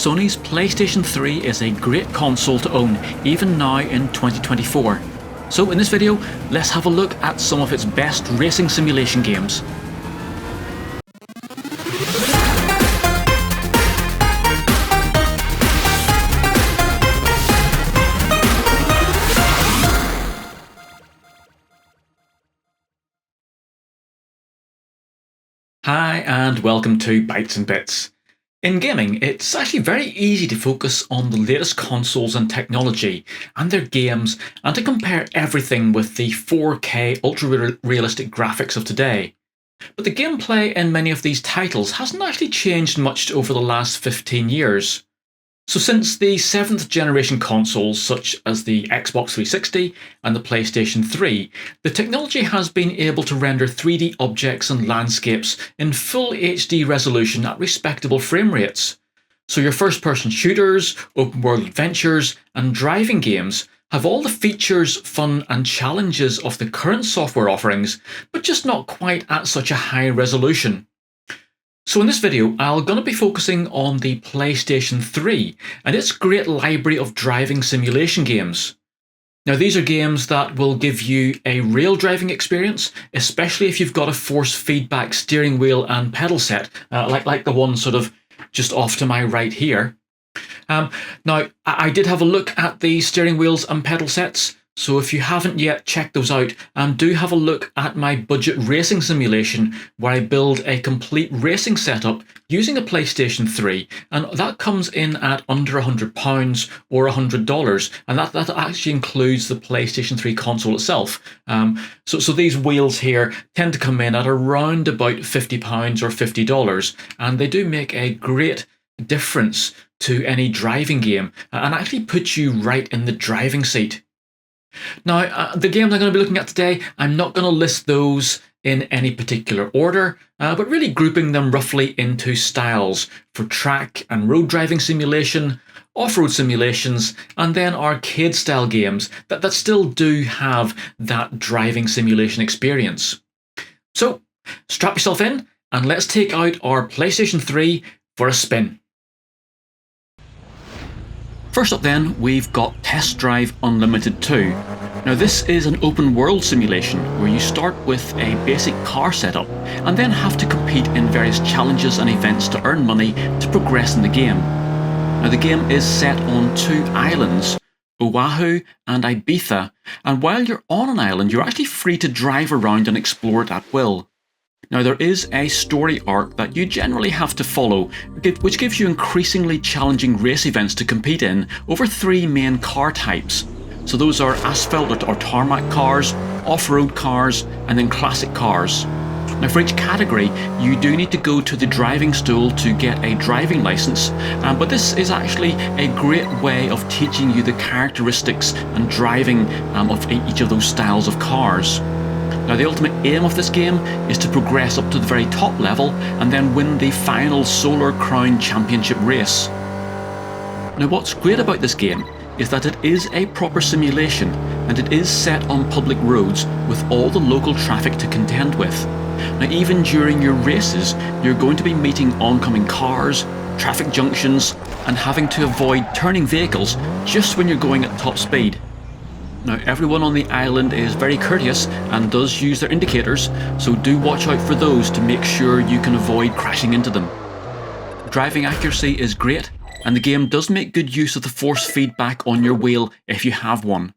Sony's PlayStation 3 is a great console to own, even now in 2024. So in this video, let's have a look at some of its best racing simulation games. Hi and welcome to Bytes and Bits. In gaming, it's actually very easy to focus on the latest consoles and technology and their games and to compare everything with the 4K ultra-realistic graphics of today. But the gameplay in many of these titles hasn't actually changed much over the last 15 years. So since the 7th generation consoles such as the Xbox 360 and the PlayStation 3, the technology has been able to render 3D objects and landscapes in full HD resolution at respectable frame rates. So your first-person shooters, open-world adventures and driving games have all the features, fun and challenges of the current software offerings, but just not quite at such a high resolution. So in this video, I'm going to be focusing on the PlayStation 3 and its great library of driving simulation games. Now these are games that will give you a real driving experience, especially if you've got a force feedback steering wheel and pedal set, like the one sort of just off to my right here. Now I did have a look at the steering wheels and pedal sets. So if you haven't yet checked those out, do have a look at my budget racing simulation where I build a complete racing setup using a PlayStation 3, and that comes in at under £100 or $100, and that actually includes the PlayStation 3 console itself. So these wheels here tend to come in at around about £50 or $50, and they do make a great difference to any driving game and actually put you right in the driving seat. Now, the games I'm going to be looking at today, I'm not going to list those in any particular order, but really grouping them roughly into styles for track and road driving simulation, off-road simulations, and then arcade-style games that still do have that driving simulation experience. So, strap yourself in and let's take out our PlayStation 3 for a spin. First up then, we've got Test Drive Unlimited 2. Now this is an open world simulation where you start with a basic car setup and then have to compete in various challenges and events to earn money to progress in the game. Now the game is set on two islands, Oahu and Ibiza, and while you're on an island you're actually free to drive around and explore it at will. Now there is a story arc that you generally have to follow, which gives you increasingly challenging race events to compete in over three main car types. So those are asphalt or tarmac cars, off-road cars, and then classic cars. Now for each category, you do need to go to the driving school to get a driving license, but this is actually a great way of teaching you the characteristics and driving of each of those styles of cars. Now the ultimate aim of this game is to progress up to the very top level and then win the final Solar Crown Championship race. Now what's great about this game is that it is a proper simulation and it is set on public roads with all the local traffic to contend with. Now even during your races you're going to be meeting oncoming cars, traffic junctions and having to avoid turning vehicles just when you're going at top speed. Now everyone on the island is very courteous and does use their indicators, so do watch out for those to make sure you can avoid crashing into them. Driving accuracy is great, and the game does make good use of the force feedback on your wheel if you have one.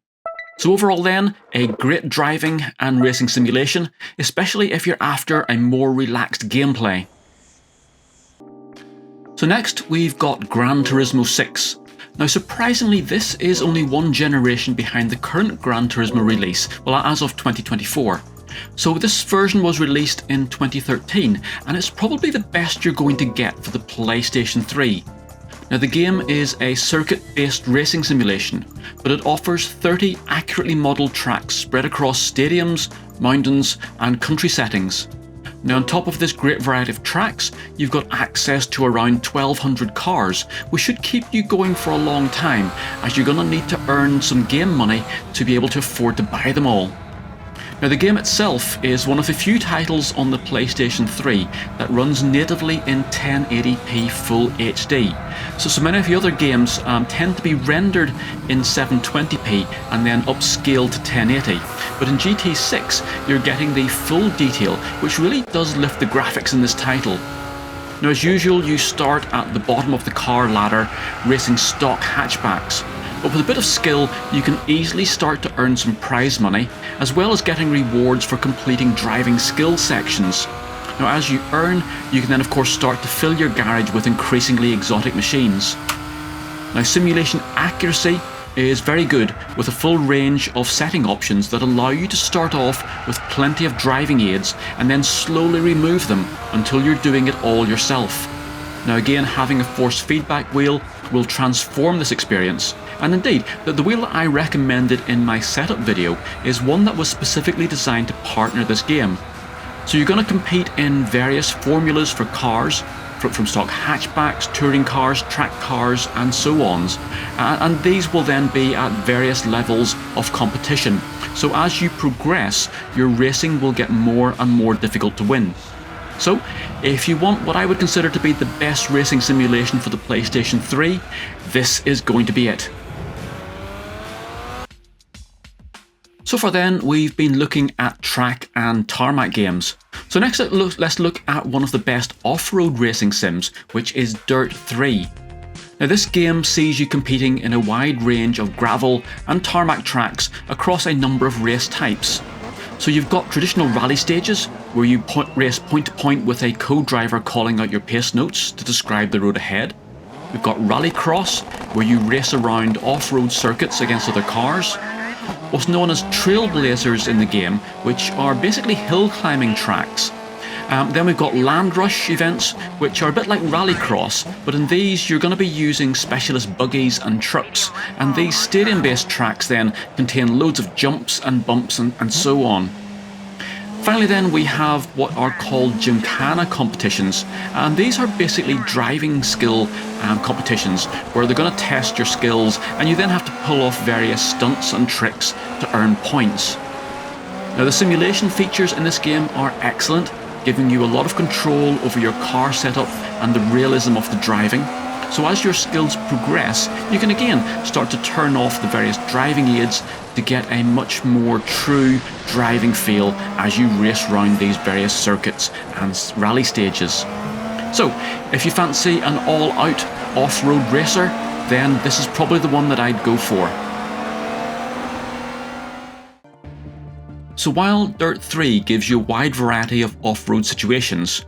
So overall then, a great driving and racing simulation, especially if you're after a more relaxed gameplay. So next we've got Gran Tourismo 6. Now surprisingly, this is only one generation behind the current Gran Turismo release, well as of 2024. So this version was released in 2013 and it's probably the best you're going to get for the PlayStation 3. Now the game is a circuit-based racing simulation, but it offers 30 accurately modelled tracks spread across stadiums, mountains and country settings. Now on top of this great variety of tracks, you've got access to around 1,200 cars, which should keep you going for a long time, as you're going to need to earn some game money to be able to afford to buy them all. Now, the game itself is one of the few titles on the PlayStation 3 that runs natively in 1080p Full HD. So many of the other games tend to be rendered in 720p and then upscaled to 1080. But in GT6, you're getting the full detail, which really does lift the graphics in this title. Now, as usual, you start at the bottom of the car ladder, racing stock hatchbacks. But with a bit of skill, you can easily start to earn some prize money, as well as getting rewards for completing driving skill sections. Now, as you earn, you can then of course start to fill your garage with increasingly exotic machines. Now, simulation accuracy is very good, with a full range of setting options that allow you to start off with plenty of driving aids and then slowly remove them until you're doing it all yourself. Now, again, having a force feedback wheel will transform this experience, and indeed, the wheel that I recommended in my setup video is one that was specifically designed to partner this game. So you're going to compete in various formulas for cars, from stock hatchbacks, touring cars, track cars, and so on, and these will then be at various levels of competition. So as you progress, your racing will get more and more difficult to win. So, if you want what I would consider to be the best racing simulation for the PlayStation 3, this is going to be it. So far then, we've been looking at track and tarmac games. So next let's look at one of the best off-road racing sims, which is Dirt 3. Now, this game sees you competing in a wide range of gravel and tarmac tracks across a number of race types. So you've got traditional rally stages, where you race point to point with a co-driver calling out your pace notes to describe the road ahead. We've got rallycross, where you race around off-road circuits against other cars. What's known as trailblazers in the game, which are basically hill climbing tracks. Then we've got land rush events, which are a bit like rallycross, but in these you're going to be using specialist buggies and trucks, and these stadium-based tracks then contain loads of jumps and bumps and so on. Finally then, we have what are called Gymkhana competitions, and these are basically driving skill competitions where they're going to test your skills, and you then have to pull off various stunts and tricks to earn points. Now, the simulation features in this game are excellent, giving you a lot of control over your car setup and the realism of the driving. So as your skills progress, you can again start to turn off the various driving aids to get a much more true driving feel as you race around these various circuits and rally stages. So if you fancy an all-out off-road racer, then this is probably the one that I'd go for. So while Dirt 3 gives you a wide variety of off-road situations,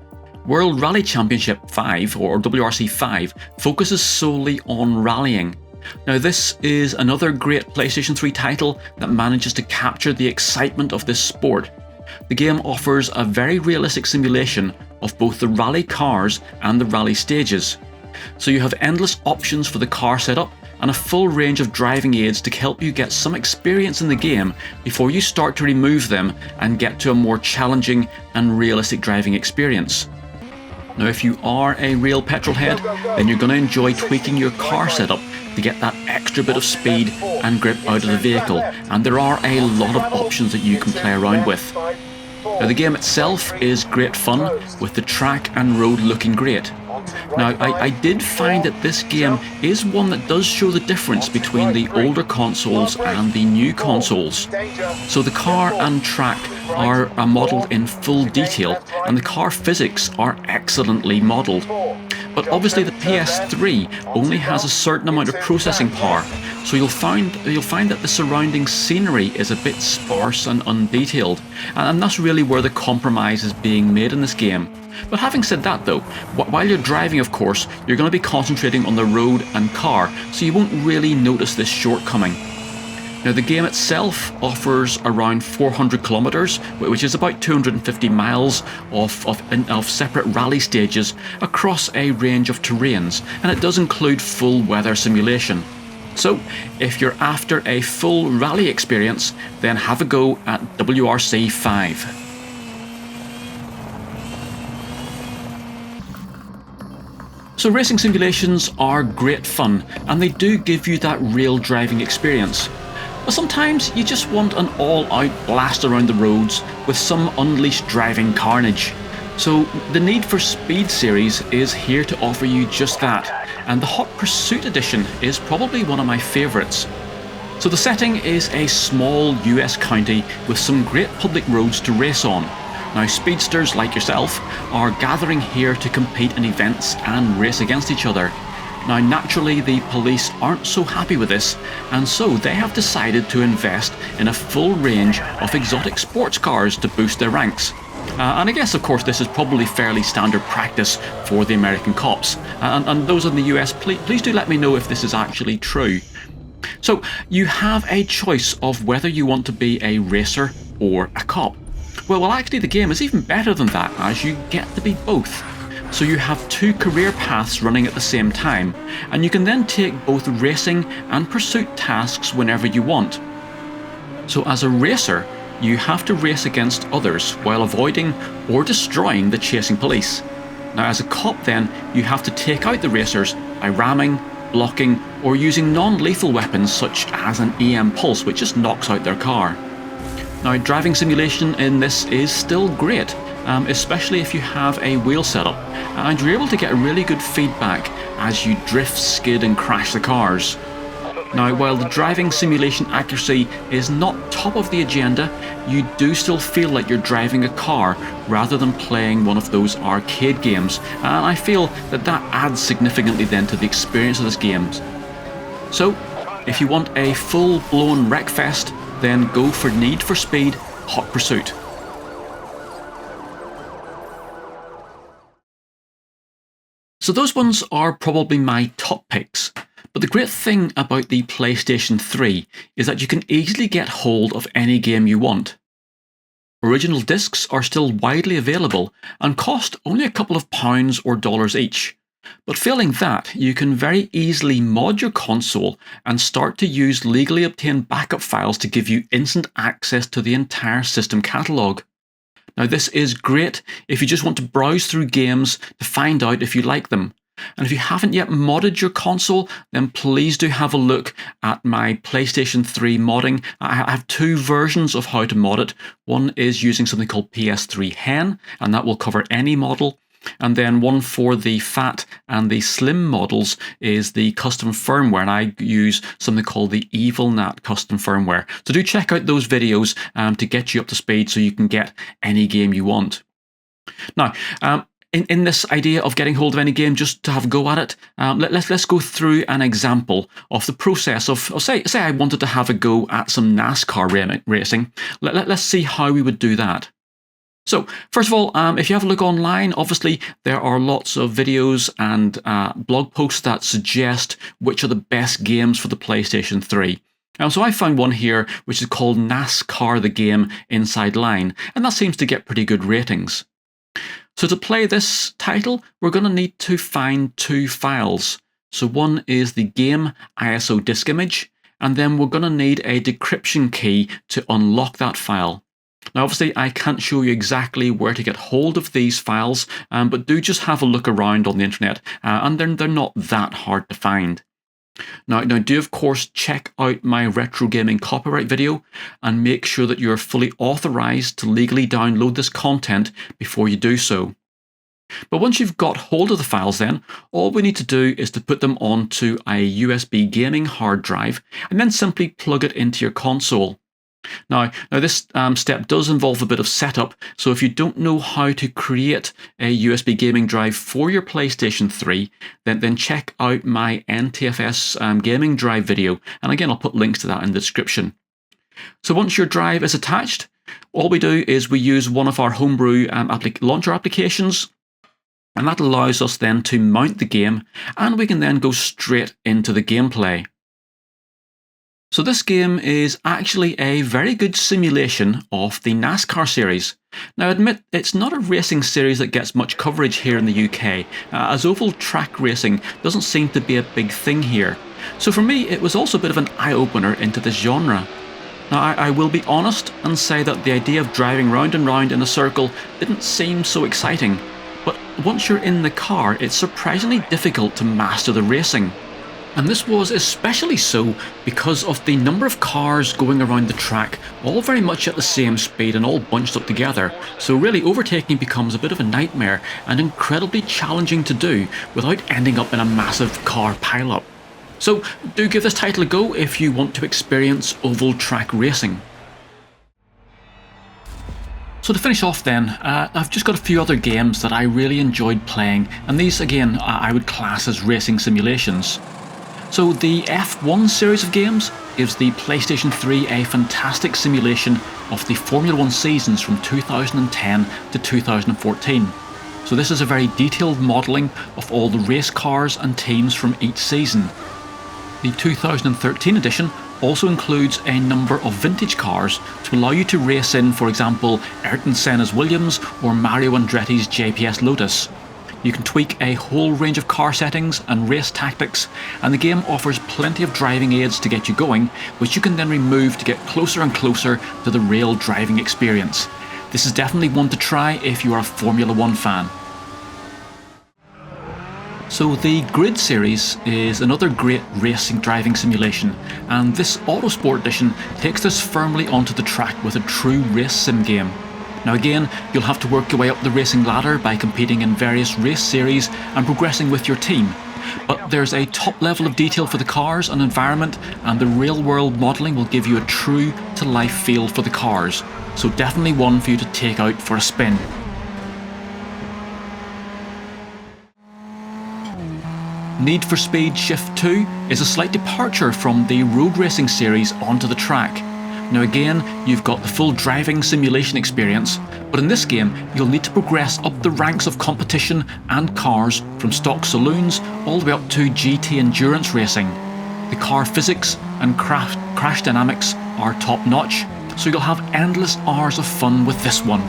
World Rally Championship 5, or WRC 5, focuses solely on rallying. Now, this is another great PlayStation 3 title that manages to capture the excitement of this sport. The game offers a very realistic simulation of both the rally cars and the rally stages. So you have endless options for the car setup and a full range of driving aids to help you get some experience in the game before you start to remove them and get to a more challenging and realistic driving experience. Now, if you are a real petrolhead, then you're going to enjoy tweaking your car setup to get that extra bit of speed and grip out of the vehicle, and there are a lot of options that you can play around with. Now, the game itself is great fun, with the track and road looking great. Now, I did find that this game is one that does show the difference between the older consoles and the new consoles. So the car and track are modelled in full detail, and the car physics are excellently modelled. But obviously the PS3 only has a certain amount of processing power, so you'll find that the surrounding scenery is a bit sparse and undetailed, and that's really where the compromise is being made in this game. But having said that though, while you're driving, of course, you're going to be concentrating on the road and car, so you won't really notice this shortcoming. Now, the game itself offers around 400 kilometers, which is about 250 miles of separate rally stages across a range of terrains, and it does include full weather simulation. So, if you're after a full rally experience, then have a go at WRC 5. So racing simulations are great fun, and they do give you that real driving experience. but sometimes you just want an all-out blast around the roads with some unleashed driving carnage. So the Need for Speed series is here to offer you just that, and the Hot Pursuit edition is probably one of my favourites. So the setting is a small US county with some great public roads to race on. Now, speedsters like yourself are gathering here to compete in events and race against each other. Now, naturally, the police aren't so happy with this, and so they have decided to invest in a full range of exotic sports cars to boost their ranks. And I guess, of course, this is probably fairly standard practice for the American cops. And those in the US, please do let me know if this is actually true. So, you have a choice of whether you want to be a racer or a cop. Well, actually the game is even better than that, as you get to be both. So you have two career paths running at the same time, and you can then take both racing and pursuit tasks whenever you want. So as a racer, you have to race against others while avoiding or destroying the chasing police. Now as a cop then, you have to take out the racers by ramming, blocking, or using non-lethal weapons such as an EM pulse, which just knocks out their car. Now, driving simulation in this is still great, especially if you have a wheel setup, and you're able to get really good feedback as you drift, skid and crash the cars. Now, while the driving simulation accuracy is not top of the agenda, you do still feel like you're driving a car rather than playing one of those arcade games, and I feel that adds significantly then to the experience of this game. So, if you want a full-blown wreckfest, then go for Need for Speed Hot Pursuit. So those ones are probably my top picks, but the great thing about the PlayStation 3 is that you can easily get hold of any game you want. Original discs are still widely available and cost only a couple of pounds or dollars each. But failing that, you can very easily mod your console and start to use legally obtained backup files to give you instant access to the entire system catalogue. Now this is great if you just want to browse through games to find out if you like them. And if you haven't yet modded your console, then please do have a look at my PlayStation 3 modding. I have two versions of how to mod it. One is using something called PS3HEN, and that will cover any model. And then one for the fat and the slim models is the custom firmware, and I use something called the EvilNat custom firmware. So do check out those videos to get you up to speed so you can get any game you want. Now, in this idea of getting hold of any game just to have a go at it, let's go through an example of the process of say I wanted to have a go at some NASCAR racing. Let's see how we would do that. So, first of all, if you have a look online, obviously there are lots of videos and blog posts that suggest which are the best games for the PlayStation 3. So I found one here which is called NASCAR the Game Inside Line, and that seems to get pretty good ratings. So to play this title, we're going to need to find two files. So one is the game ISO disk image, and then we're going to need a decryption key to unlock that file. Now obviously I can't show you exactly where to get hold of these files, but do just have a look around on the internet, and they're not that hard to find. Now do of course check out my retro gaming copyright video and make sure that you're fully authorized to legally download this content before you do so. But once you've got hold of the files then, all we need to do is to put them onto a USB gaming hard drive and then simply plug it into your console. Now this step does involve a bit of setup, so if you don't know how to create a USB gaming drive for your PlayStation 3, then check out my NTFS gaming drive video, and again I'll put links to that in the description. So once your drive is attached, all we do is we use one of our homebrew launcher applications, and that allows us then to mount the game, and we can then go straight into the gameplay. So this game is actually a very good simulation of the NASCAR series. Now admit, it's not a racing series that gets much coverage here in the UK, as oval track racing doesn't seem to be a big thing here. So for me it was also a bit of an eye-opener into this genre. Now I will be honest and say that the idea of driving round and round in a circle didn't seem so exciting, but once you're in the car it's surprisingly difficult to master the racing. And this was especially so because of the number of cars going around the track, all very much at the same speed and all bunched up together, so really overtaking becomes a bit of a nightmare and incredibly challenging to do without ending up in a massive car pileup. So do give this title a go if you want to experience oval track racing. So to finish off then, I've just got a few other games that I really enjoyed playing, and these again I would class as racing simulations. So the F1 series of games gives the PlayStation 3 a fantastic simulation of the Formula 1 seasons from 2010 to 2014. So this is a very detailed modelling of all the race cars and teams from each season. The 2013 edition also includes a number of vintage cars to allow you to race in, for example, Ayrton Senna's Williams or Mario Andretti's JPS Lotus. You can tweak a whole range of car settings and race tactics, and the game offers plenty of driving aids to get you going, which you can then remove to get closer and closer to the real driving experience. This is definitely one to try if you are a Formula 1 fan. So the Grid series is another great racing driving simulation, and this Autosport edition takes this firmly onto the track with a true race sim game. Now again, you'll have to work your way up the racing ladder by competing in various race series and progressing with your team. But there's a top level of detail for the cars and environment, and the real world modelling will give you a true to life feel for the cars. So definitely one for you to take out for a spin. Need for Speed Shift 2 is a slight departure from the road racing series onto the track. Now again, you've got the full driving simulation experience, but in this game you'll need to progress up the ranks of competition and cars from stock saloons all the way up to GT endurance racing. The car physics and crash dynamics are top notch, so you'll have endless hours of fun with this one.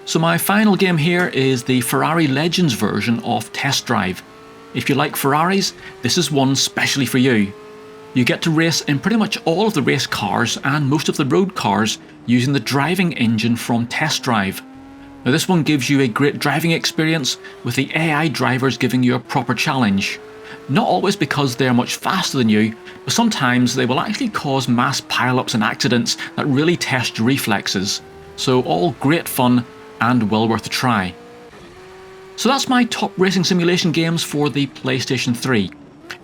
So my final game here is the Ferrari Legends version of Test Drive. If you like Ferraris, this is one specially for you. You get to race in pretty much all of the race cars and most of the road cars using the driving engine from Test Drive. Now this one gives you a great driving experience with the AI drivers giving you a proper challenge. Not always because they're much faster than you, but sometimes they will actually cause mass pileups and accidents that really test your reflexes. So all great fun and well worth a try. So that's my top racing simulation games for the PlayStation 3.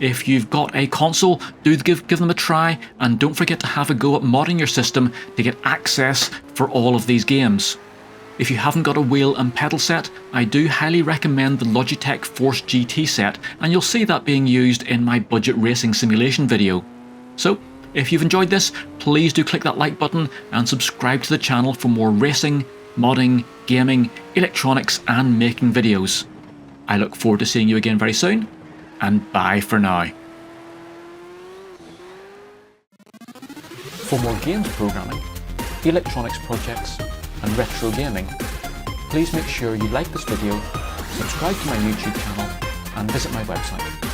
If you've got a console, do give them a try, and don't forget to have a go at modding your system to get access for all of these games. If you haven't got a wheel and pedal set, I do highly recommend the Logitech Force GT set, and you'll see that being used in my budget racing simulation video. So, if you've enjoyed this, please do click that like button and subscribe to the channel for more racing, modding, gaming, electronics and making videos. I look forward to seeing you again very soon, and bye for now. For more games programming, electronics projects and retro gaming, please make sure you like this video, subscribe to my YouTube channel and visit my website.